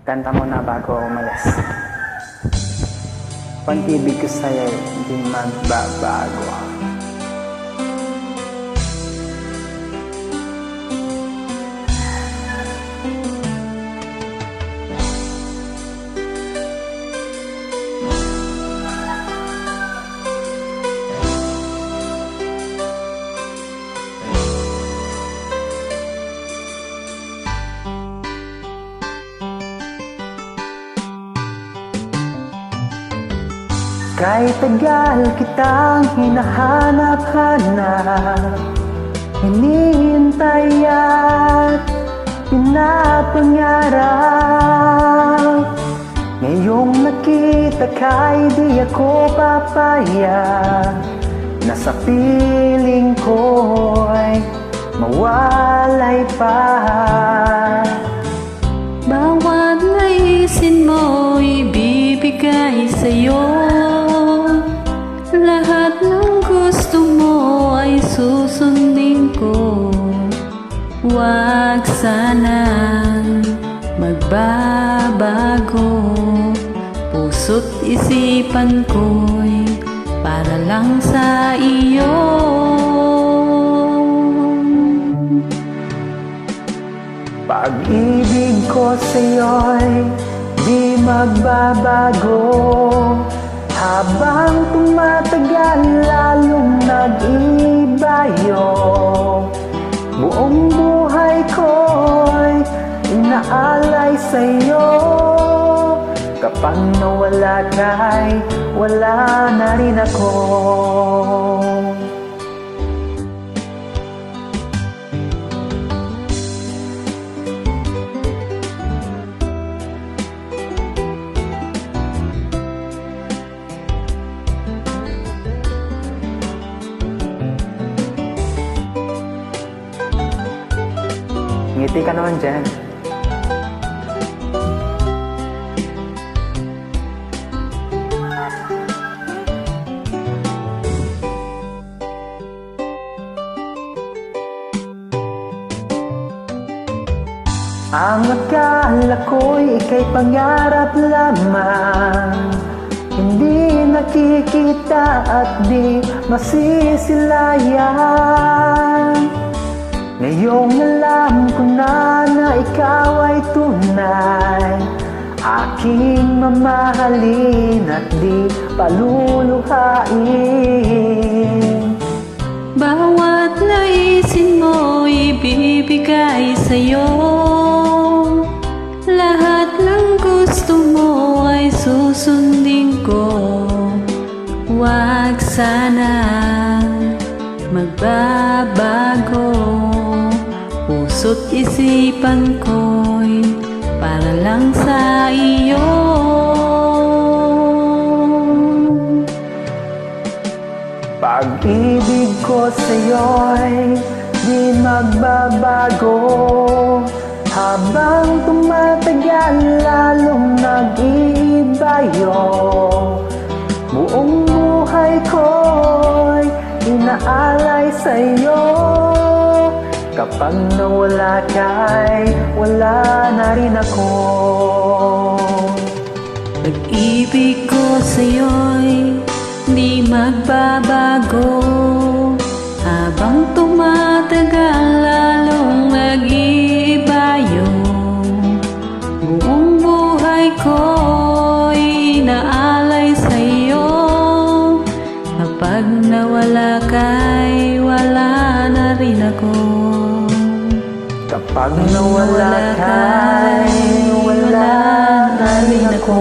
Kanta mo na bago ako umalis. Pag-ibig ko sa'yo, hindi magbabago. Kahit tagal kitang hinahanap-hanap, hinihintay at pinapangarap. Ngayong nakita ka'y di ako papayag na sa piling ko'y mawalay pa. Bawat naisin mo ibibigay sa'yo, lahat ng gusto mo ay susundin ko. Huwag sanang magbabago, puso't isipan ko'y para lang sa iyo. Pag-ibig ko sa'yo'y di magbabago, habang tumatagal lalong nag-ibayo. Buong buhay ko'y inaalay sa'yo. Kapag nawala ka'y wala na rin ako. Ngiti ka naman dyan. Ang akala ko'y ika'y pangarap lamang, hindi nakikita at di masisilayan. Ngayong alam ko na ikaw ay tunay, aking mamahalin at di paluluhain. Bawat naisin mo ibibigay sa'yo, lahat ng gusto mo ay susundin ko. Huwag sanang magbabago, puso't isipan ko'y para lang sa iyo. Pag-ibig ko sa'yo'y di magbabago, habang tumatagal lalong nag-iibayo. Buong buhay ko'y inaalay sa'yo. Kapag nawala ka'y wala na rin ako. Pag-ibig ko sa'yo'y di magbabago, habang tumatagal lalong nag-iibayo. Buong buhay ko'y inaalay sa'yo. Kapag nawala ka'y wala na rin ako. Kapag nawala ka'y wala na rin ako.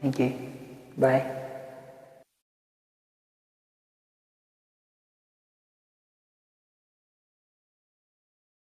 Thank you. Bye.